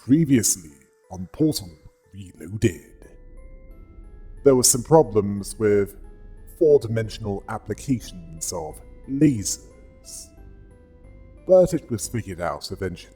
Previously on Portal Reloaded. There were some problems with four-dimensional applications of lasers, but it was figured out eventually.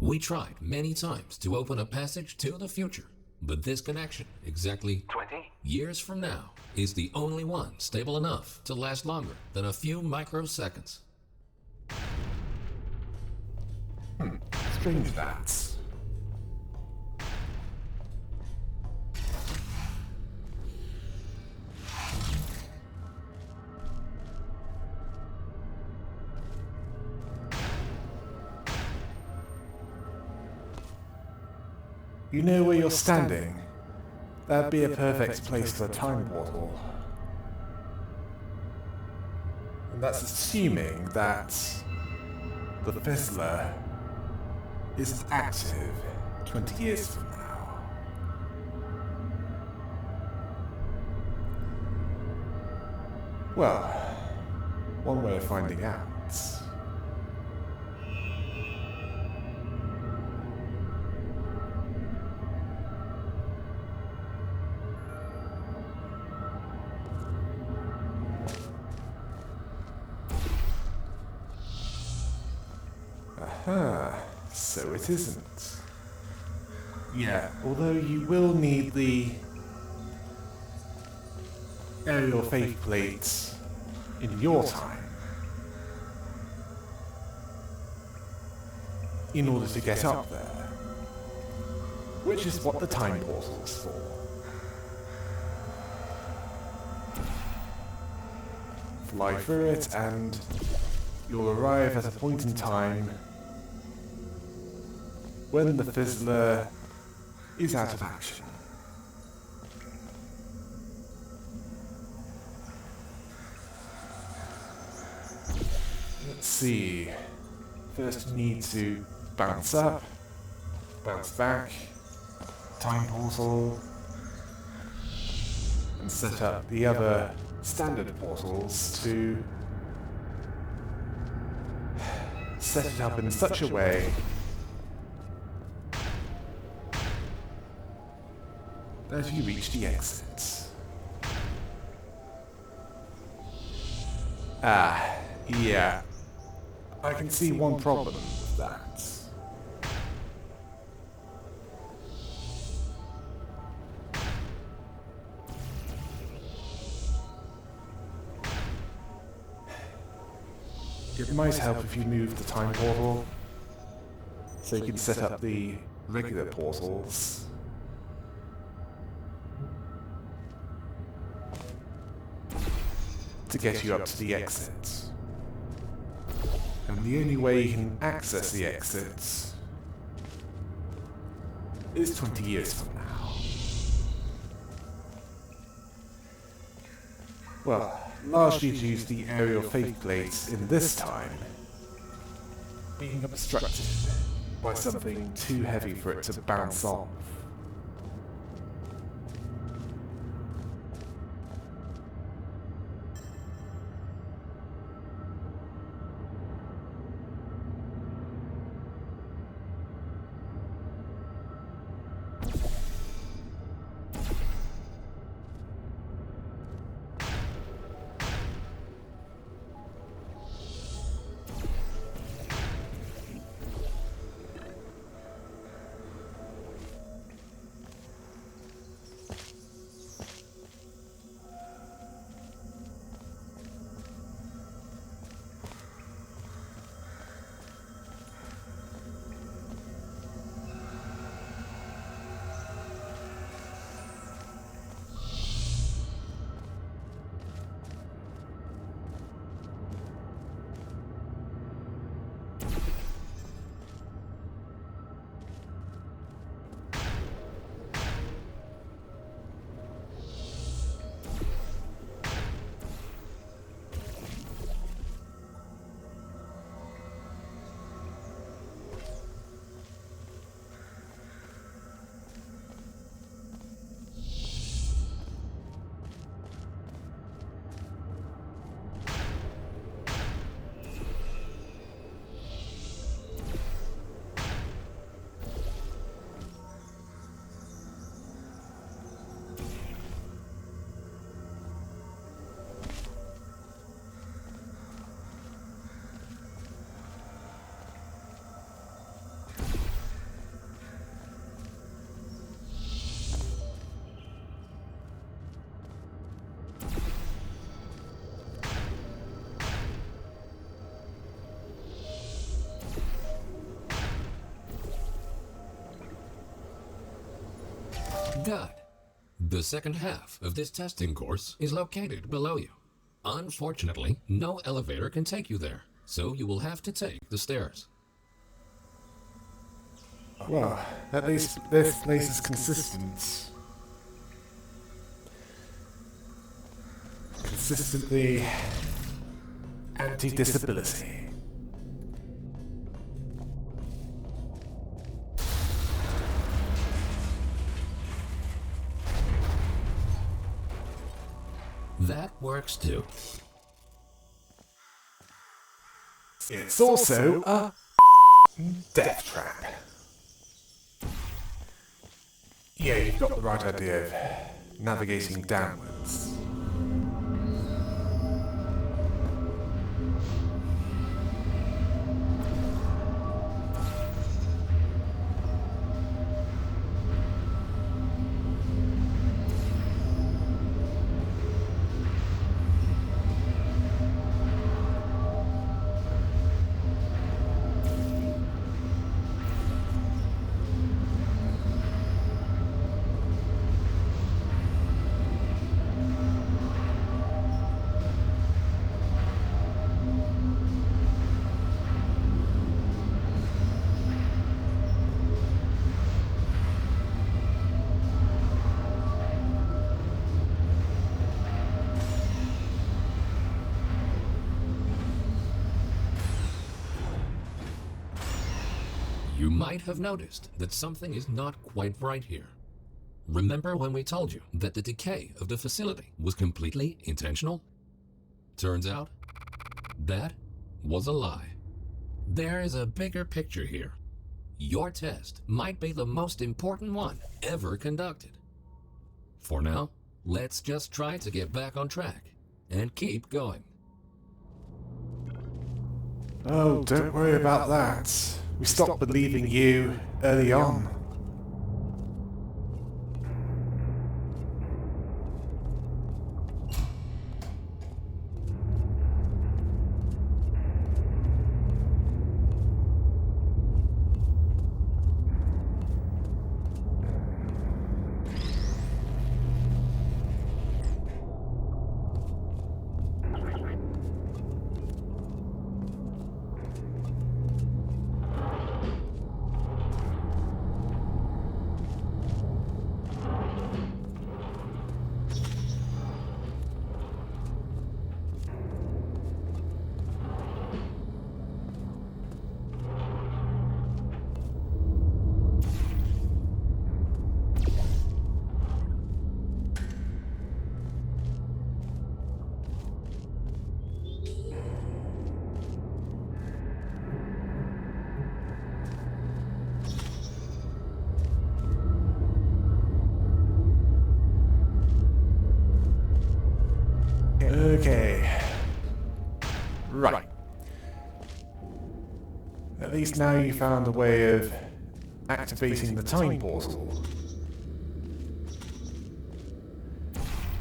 We tried many times to open a passage to the future, but this connection, exactly 20 years from now, is the only one stable enough to last longer than a few microseconds. Strange that. You know where you're standing? That'd be a perfect place for a time portal. And that's assuming that the Fizzler isn't active 20 years from now. Well, one way of finding out. Aha, so it isn't. Yeah, although you will need the aerial faceplate in your time in order to get up there, which is what the time portal is for. Fly through it and you'll arrive at a point in time when the Fizzler is out of action. Let's see. First you need to bounce up, bounce back, time portal, and set up the other standard portals to set it up in such a way that you reach the exit. Yeah. I can see one problem with that. It might help if you move the time portal so you can set up the regular portals. To get you up to the exit. And the only way you can access the exit is 20 years from now. Well, largely due to the aerial faceplate in this time being obstructed by something too heavy for it to bounce off. Good. The second half of this testing course is located below you. Unfortunately, no elevator can take you there, so you will have to take the stairs. Well, at least this place is consistent. Consistently anti-disability. That works too. It's also a death trap. Yeah, you've got the right idea of navigating downwards. You might have noticed that something is not quite right here. Remember when we told you that the decay of the facility was completely intentional? Turns out, that was a lie. There is a bigger picture here. Your test might be the most important one ever conducted. For now, let's just try to get back on track and keep going. Oh, don't worry about that. We stopped believing you early on. Okay. Right. At least now you found a way of activating the time portal.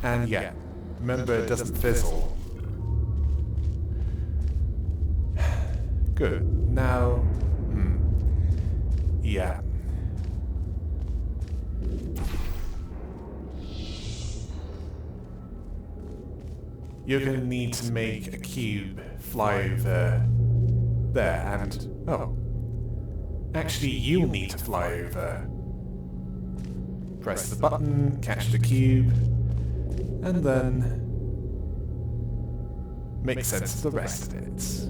And yeah, remember it doesn't fizzle. Good. Now, yeah. You're going to need to make a cube fly over there and... oh. Actually, you'll need to fly over. Press the button, catch the cube, and then make sense of the rest of it.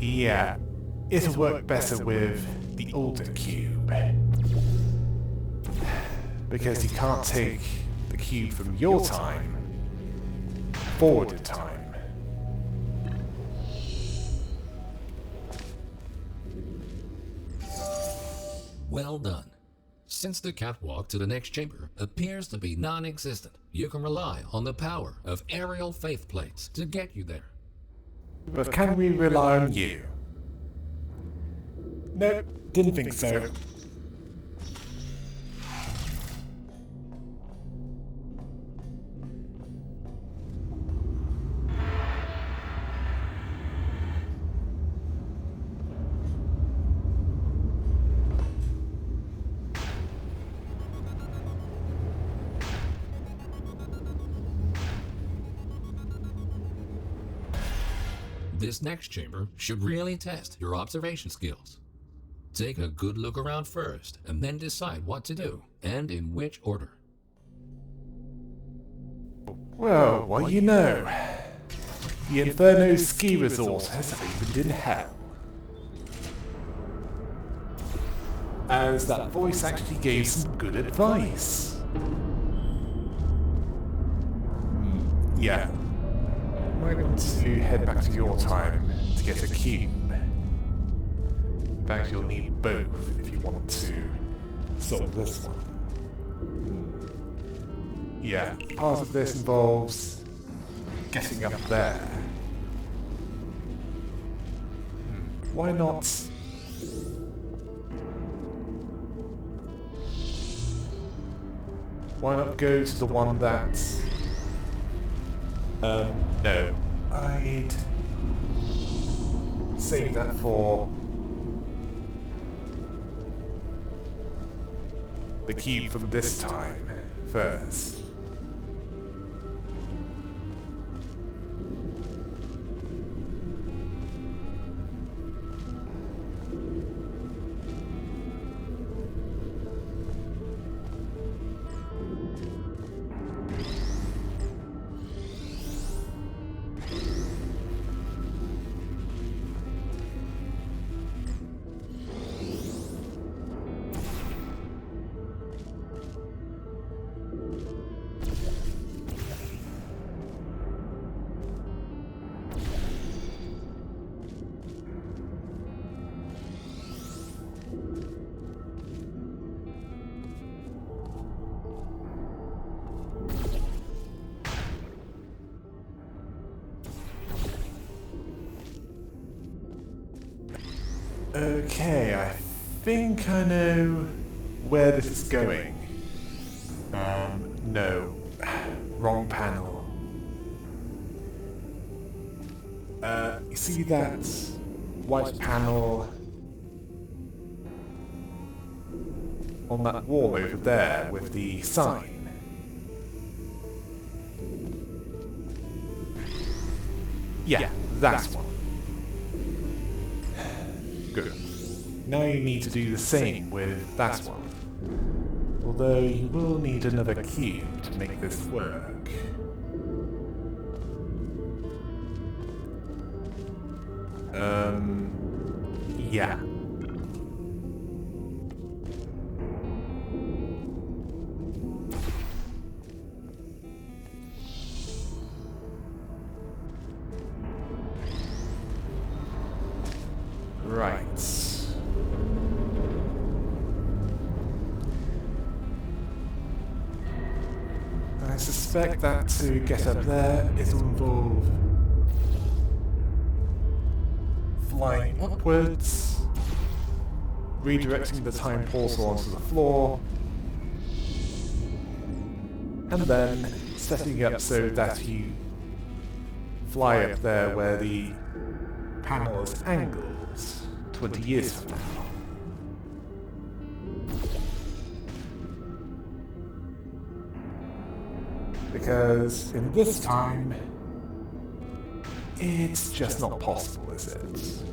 Yeah, it'll work better with the older cube. Because you can't take the cube from your time forward in time. Well done. Since the catwalk to the next chamber appears to be non-existent, you can rely on the power of aerial faith plates to get you there. But can we rely on you? Nope, didn't think so. This next chamber should really test your observation skills. Take a good look around first, and then decide what to do, and in which order. Well, what you know, the Inferno ski resort has opened in hell. As that voice actually gave some good advice. Yeah. Might want to head back to your time to get a cube. In fact, you'll need both if you want to solve this one. Yeah, part of this involves getting up there. Why not? Why not go to the one that's... no. I'd save that for the cube from this time first. Okay, I think I know where this is going. No. Wrong panel. You see that white panel on that wall over there with the sign? Yeah, that's one. Good. Now you need to do the same with that one. Although you will need another cube to make this work. Yeah. Right. I suspect that to get up there, it'll involve flying upwards, redirecting the time portal onto the floor, and then setting up so that you fly up there where the panel is angled 20 years from now. Because in this time, it's just not possible, is it?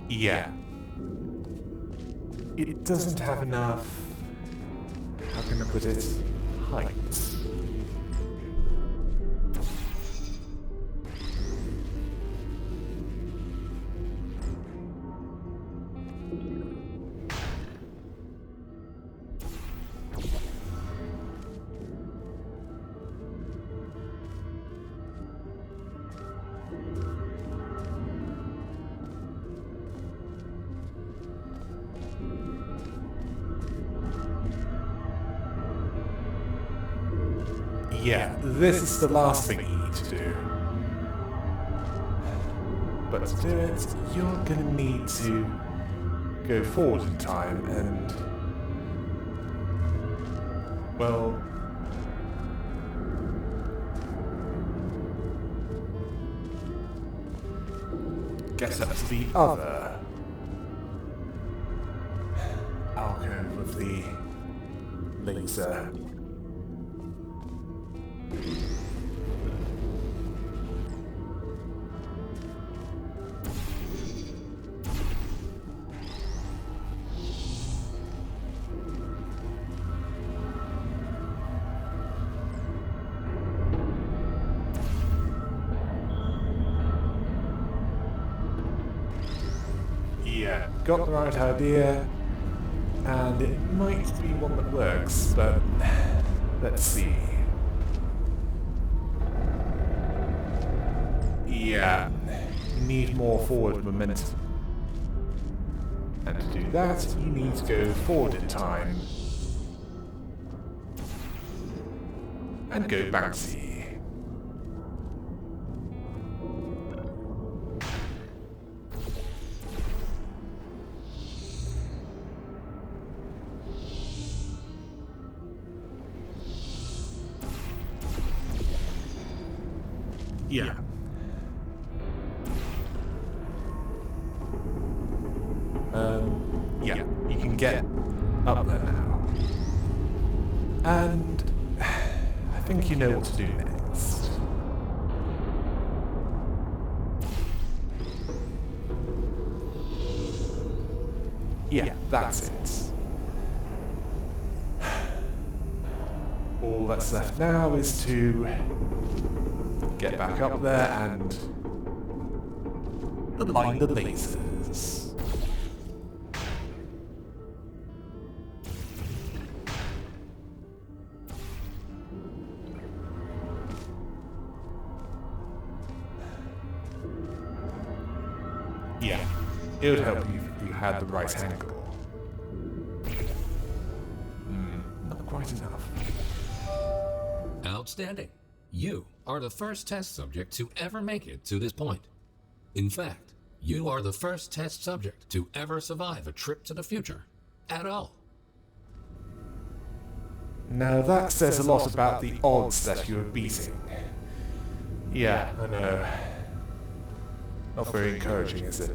Yeah. It doesn't have enough... how can can I put it? Height. Yeah, this is the last thing you need to do. But to do it, you're gonna need to go forward in time and... well... get up to the other alcove of the laser. Yeah, got the right idea, and it might be one that works, but let's see. Yeah, you need more forward momentum. And to do that, you need to go forward in time. And go bouncy. Yeah. Yeah, you can get up there now. And I think you know what to do next. Yeah, that's it. All that's left now is to get back up there and align the lasers. Yeah, it would help you if you had the right angle. Not quite enough. Outstanding. You are the first test subject to ever make it to this point. In fact, you are the first test subject to ever survive a trip to the future at all. Now that says a lot about the odds that you are beating. Yeah, I know. Not very encouraging, is it?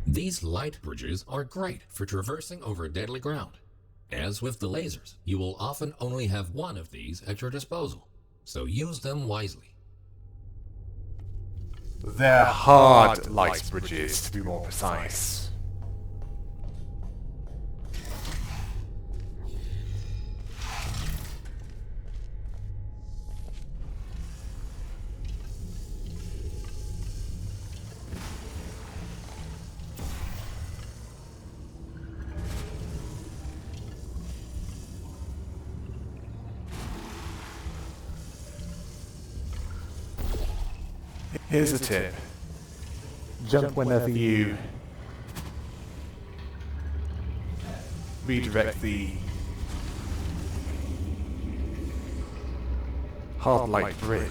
These light bridges are great for traversing over deadly ground. As with the lasers, you will often only have one of these at your disposal, so use them wisely. They're hard light bridges, to be more precise. Here's a tip. Jump whenever you redirect the hard light bridge.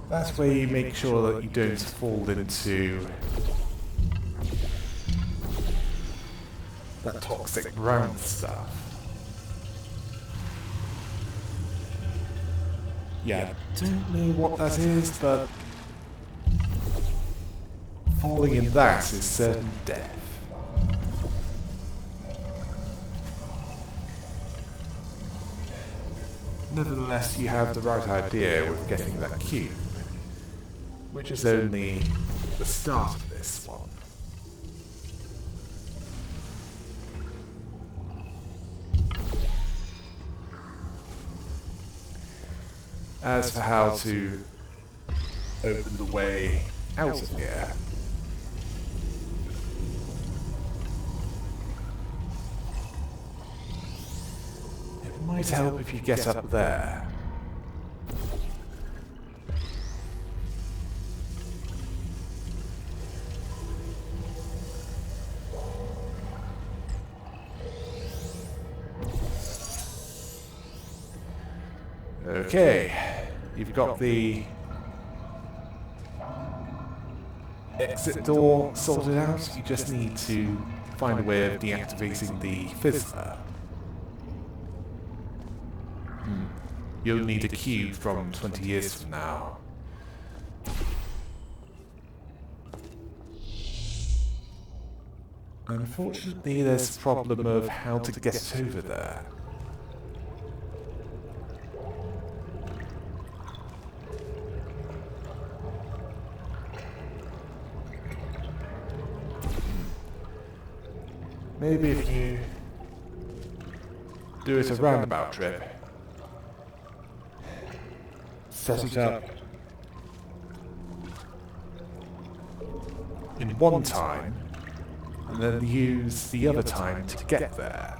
That way you make sure that you don't fall into that toxic brown stuff. Yeah, don't know what that is, but falling in that is certain death. Nevertheless, you have the right idea with getting that cube, which is only the start of this one. As for how to open the way out of here, it might help if you get up there. Okay, you've got the exit door sorted out. You just need to find a way of deactivating the fizzler. You'll need a cube from 20 years from now. Unfortunately, there's a problem of how to get over there. Maybe if you do it a roundabout trip. Set it up in one time, and then use the other time to get there.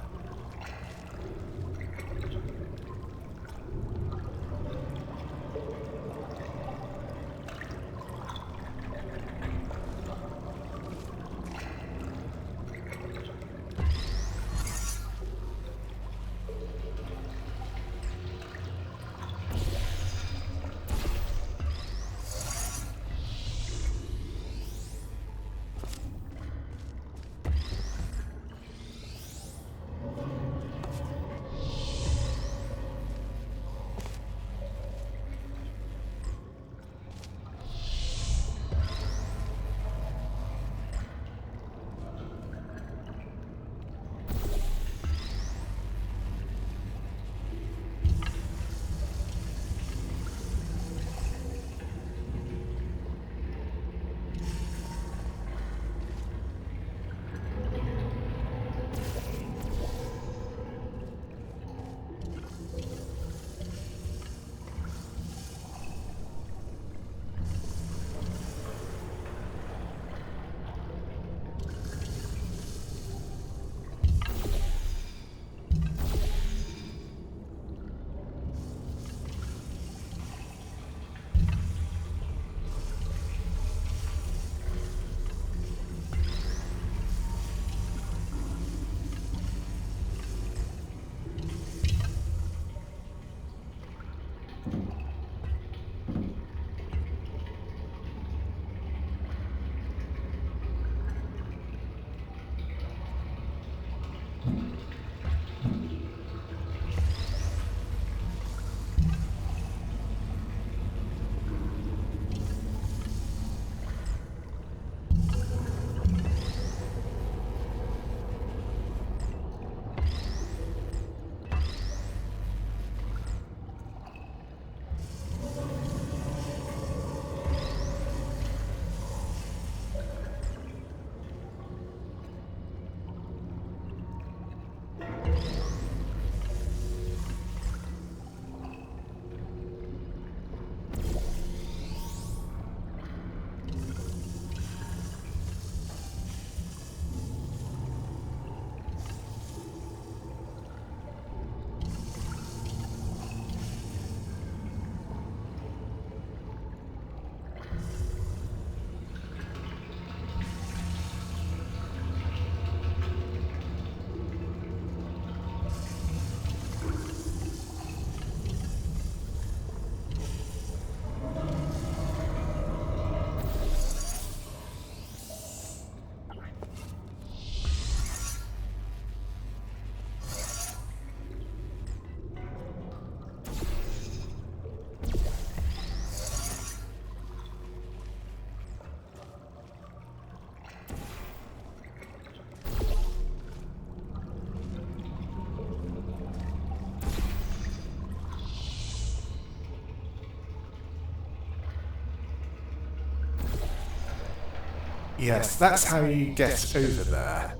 Yes, that's how you get over there.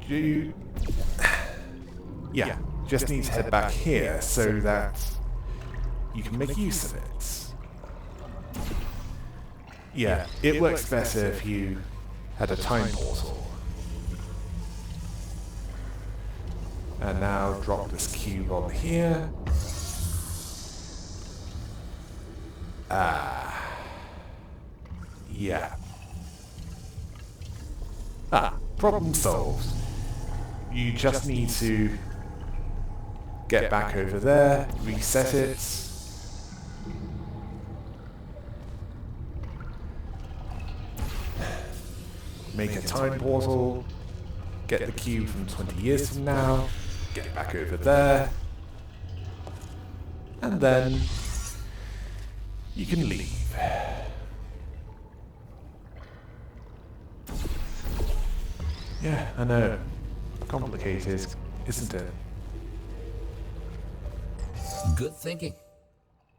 You... Yeah, just need to head back here so that you can make use of it. Yeah, it works better if you had a time portal. And now drop this cube on here. Yeah. Problem solved. You just need to get back over there, reset it. Make a time portal, get the cube from 20 years from now, get it back over there, and then you can leave. Yeah, I know. Complicated, isn't it? Good thinking.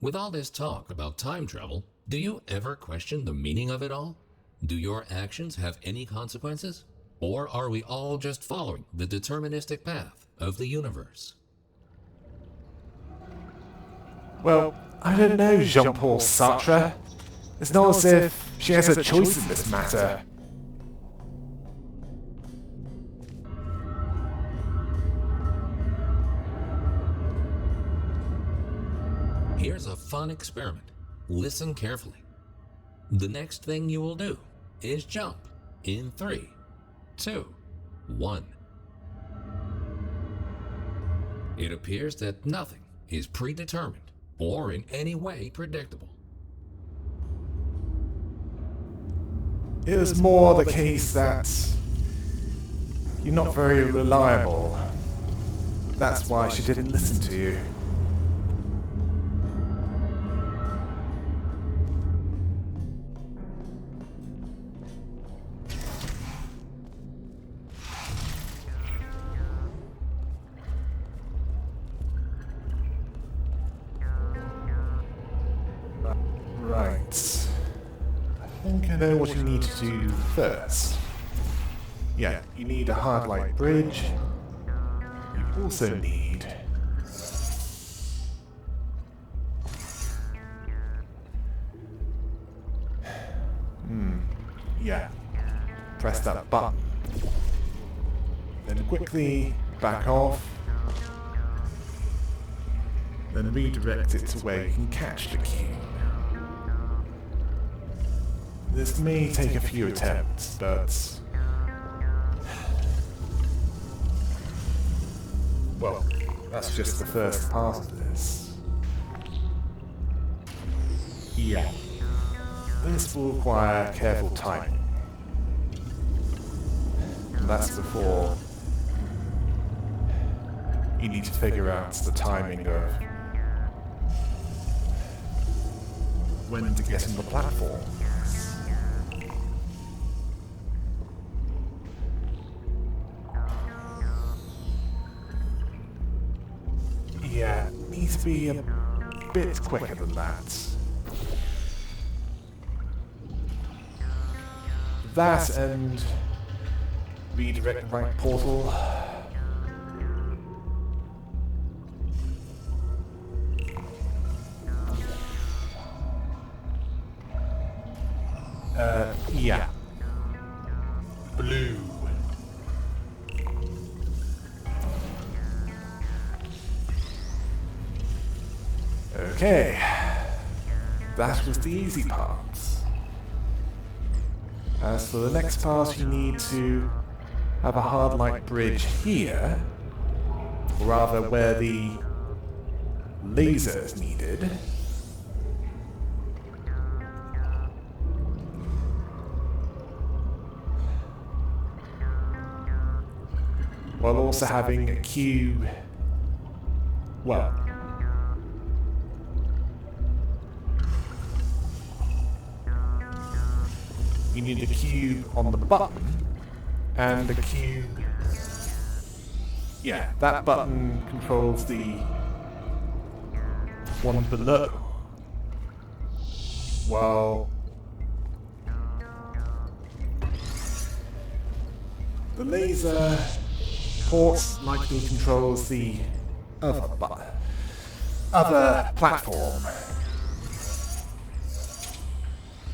With all this talk about time travel, do you ever question the meaning of it all? Do your actions have any consequences? Or are we all just following the deterministic path of the universe? Well, I don't know, Jean-Paul Sartre. It's not as if she has a choice in this matter. Here's a fun experiment. Listen carefully. The next thing you will do is jump in 3, 2, 1. It appears that nothing is predetermined or in any way predictable. It was more the case that you're not very reliable. That's why she didn't listen to you. Right. I think I know what you need to do first. Yeah, you need a hard light bridge. You also need... Yeah. Press that button. Then quickly back off. Then redirect it to where you can catch the cube. This may take a few attempts, but... well, that's just the first part of this. Yeah. This will require careful timing. And that's before you need to figure out the timing of when to get on the platform. Yeah, it needs to be a bit quicker than that. That and redirect the right portal. Yeah. Blue. Okay. That was the easy part. As for the next part, you need to have a hard light bridge here, or rather where the laser is needed. While also having a cube, well, you need a cube on the button, and the cube, yeah, that button controls the one below. Well, The laser port likely controls the other platform.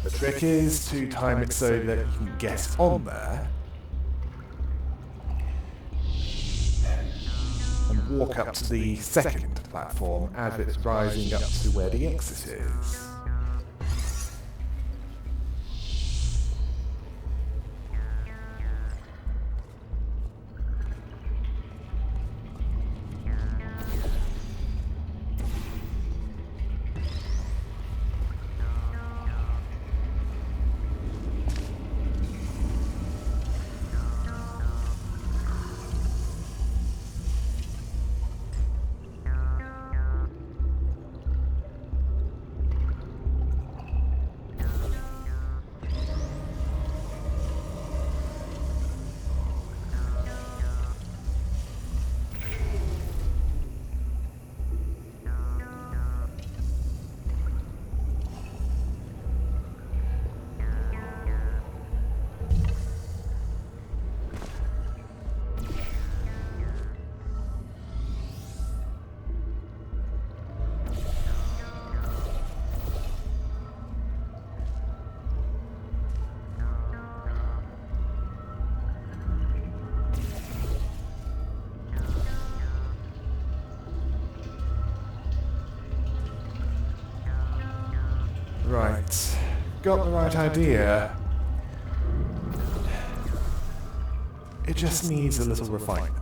The trick is to time it so that you can get on there and walk up to the second platform as it's rising up to where the exit is. Right. Got the right idea. It just needs a little refinement.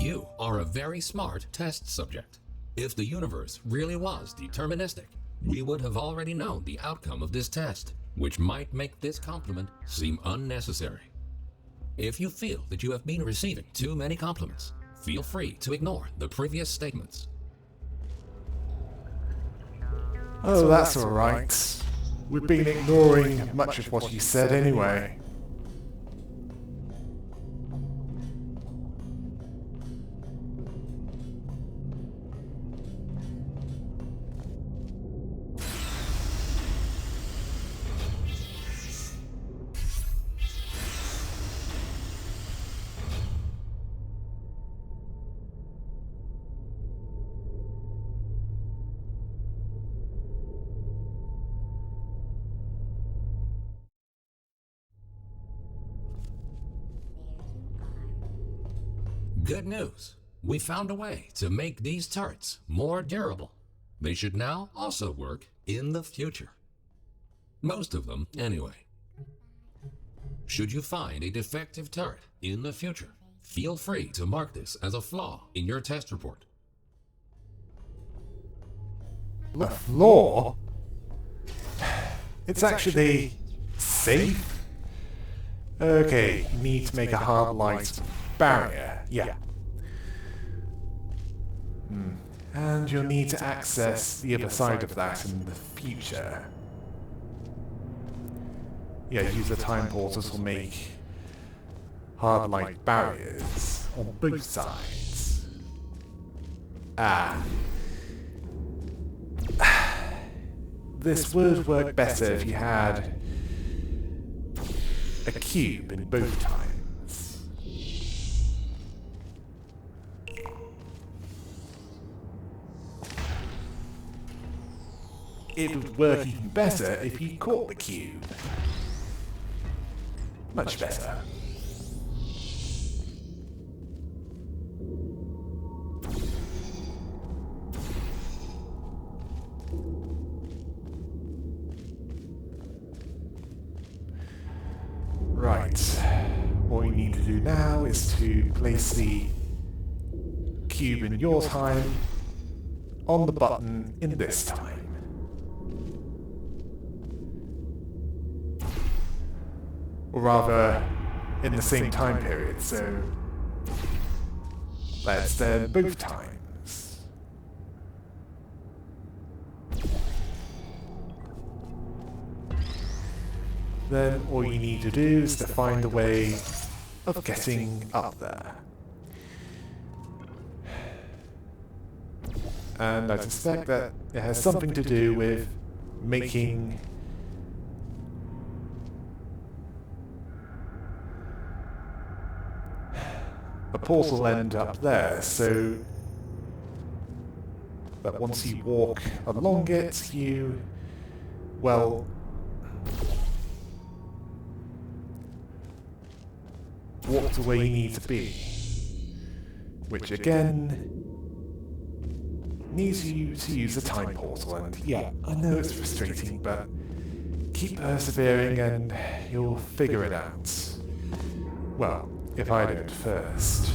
You are a very smart test subject. If the universe really was deterministic, we would have already known the outcome of this test, which might make this compliment seem unnecessary. If you feel that you have been receiving too many compliments, feel free to ignore the previous statements. Oh, that's alright. We've been ignoring much of what you said anyway. Good news. We found a way to make these turrets more durable. They should now also work in the future. Most of them, anyway. Should you find a defective turret in the future, feel free to mark this as a flaw in your test report. A flaw? It's actually safe. Okay, you need to make a hard light barrier. Yeah. And you'll need to access the other side of that in the future. Yeah, use the time portals will make hard light barriers on both sides. This would work better if you had a cube in both times. It would work even better if you caught the cube. Much better. Right. What we need to do now is to place the cube in your time on the button in this time. Or rather, in the same time period, so let's then both times. Then all you need to do is to find a way of getting up there. And I suspect that it has something to do with making a portal end up there, so that once you walk along it, you, well, walk to where you need to be. Which again needs you to use the time portal, and yeah, I know it's frustrating, but keep persevering and you'll figure it out. Well, if I don't first.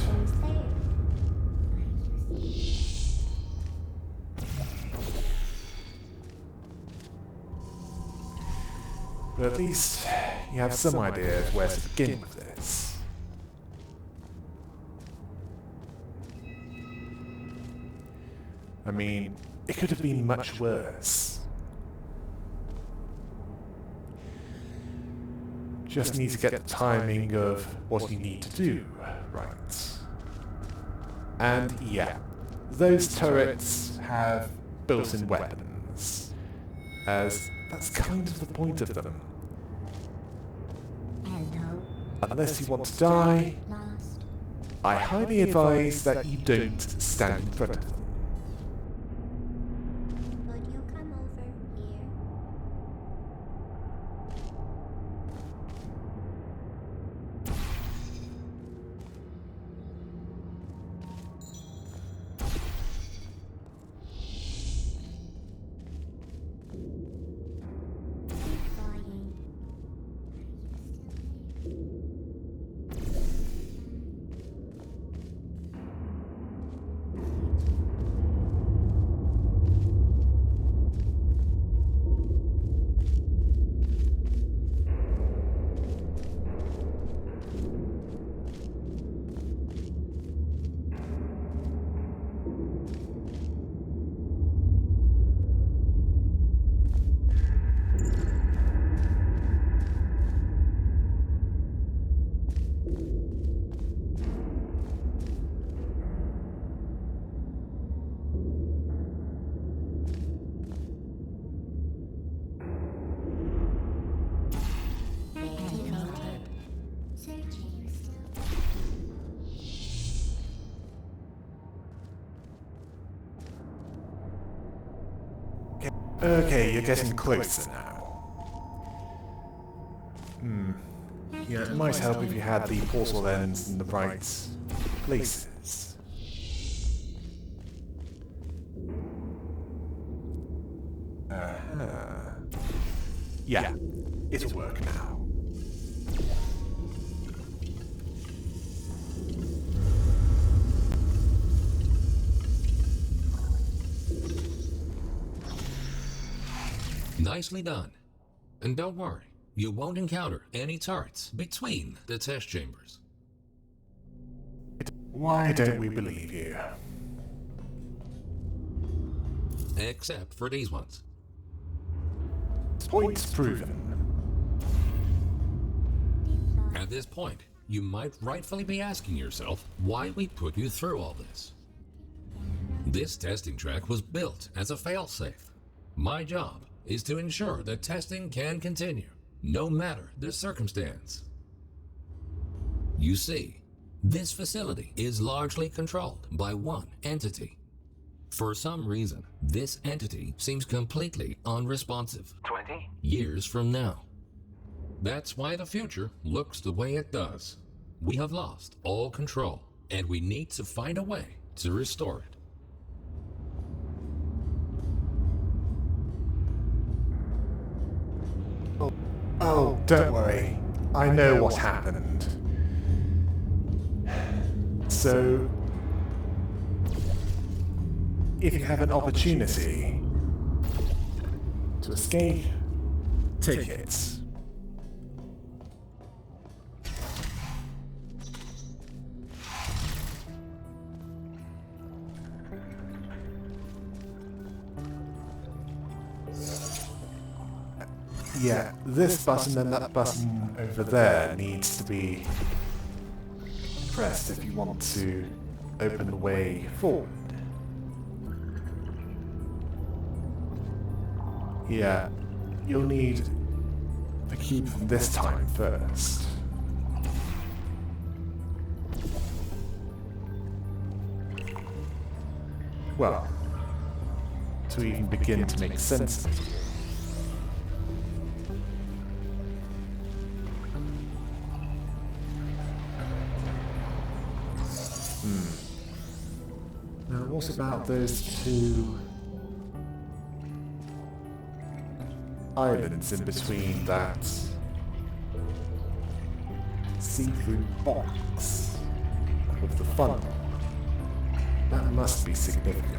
But at least you have some idea of where to begin with this. I mean, it could have been much worse. Just need to get the timing of what you need to do right. And yeah, those turrets have built-in weapons, as that's kind of the point of them. Hello. Unless you want to die, Lost. I highly advise that you don't stand in front of them. Would you come over here? Flying. Are you still here? Okay, you're getting closer now. Yeah, it might help if you had the portal ends in the right places. Yeah, it'll work now. Nicely done. And don't worry, you won't encounter any turrets between the test chambers. Why don't we believe you? Except for these ones. Point proven. At this point, you might rightfully be asking yourself why we put you through all this. This testing track was built as a failsafe. My job is to ensure that testing can continue, no matter the circumstance. You see, this facility is largely controlled by one entity. For some reason, this entity seems completely unresponsive 20 years from now. That's why the future looks the way it does. We have lost all control, and we need to find a way to restore it. Oh, don't worry. I know what happened. So, if you have an opportunity to escape, take it. Yeah, this button and that button over there needs to be pressed if you want to open the way forward. Yeah, you'll need the cube from this time first. Well, to even begin to make sense of it. Now, what about those two islands in between that see-through box with the funnel? That must be significant.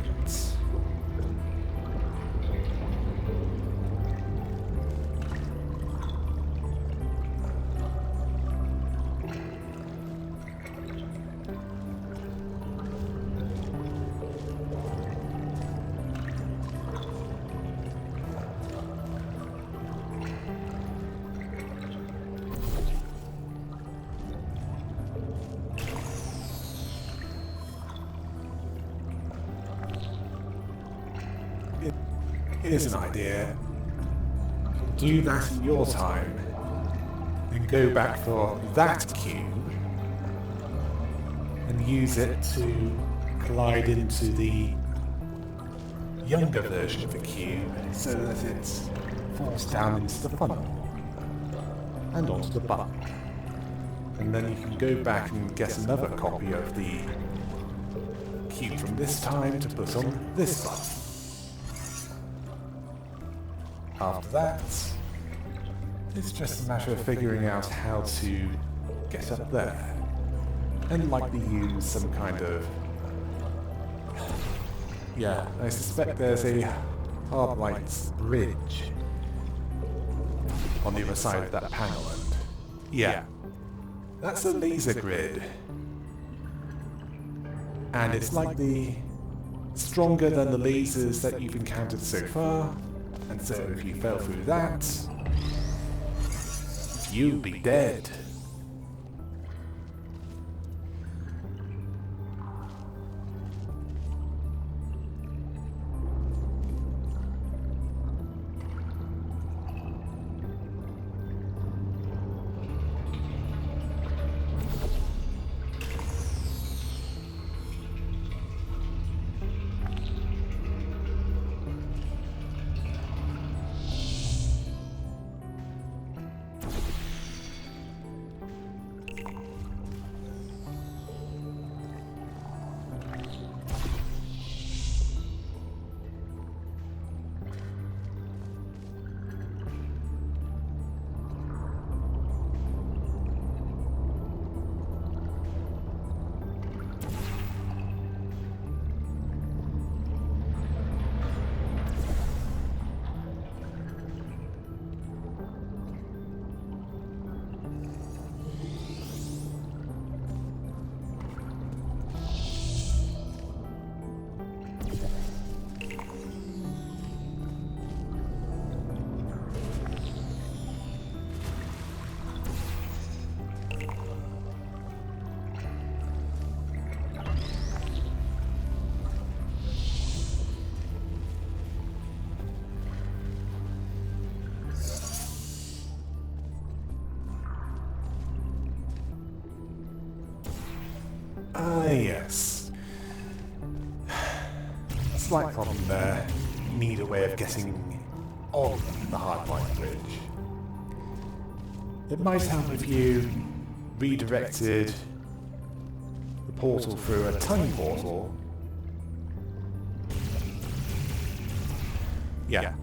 Here's an idea. Do that in your time, then go back for that cube and use it to collide into the younger version of the cube so that it falls down into the funnel and onto the button. And then you can go back and get another copy of the cube from this time to put on this button. After that, it's just a matter of figuring out how to get up there, and likely use some kind of... Yeah, I suspect there's a hard lights bridge on the other side of that panel, and yeah, that's a laser grid, and it's likely stronger than the lasers that you've encountered so far. And so if you fell through that, you'd be dead. Ah, yes. Slight problem there. Need a way of getting on the hardline bridge. It might help if you redirected the portal through a time portal. Yeah.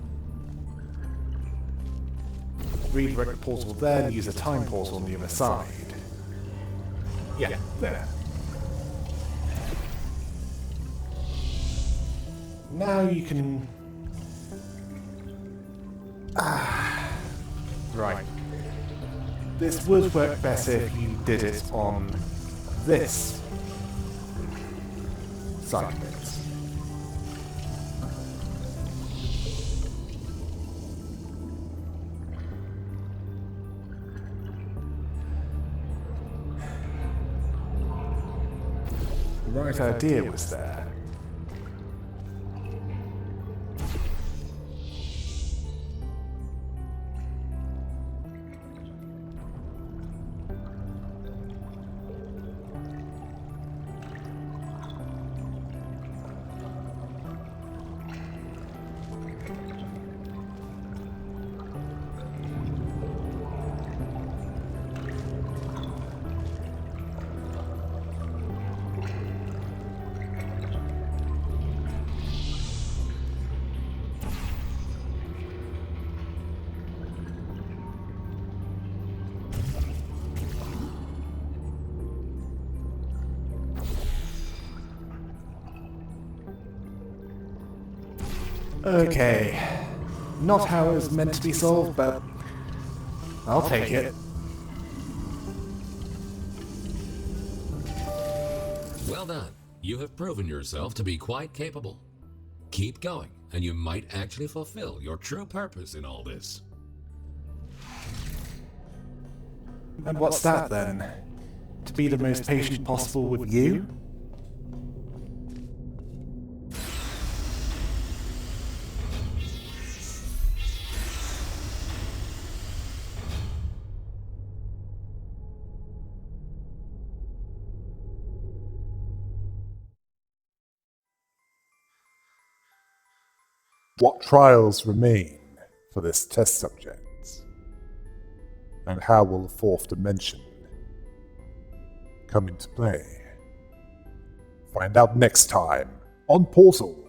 Redirect the portal there and use a time portal on the other side. Yeah, there. Now you can... Right. This would work better if you did it on this side of it. The right idea was there. Okay. Not how it was meant to be solved, but I'll take it. Well done. You have proven yourself to be quite capable. Keep going, and you might actually fulfill your true purpose in all this. And what's that then? To be the most patient possible with you? What trials remain for this test subject? And how will the fourth dimension come into play? Find out next time on Portal.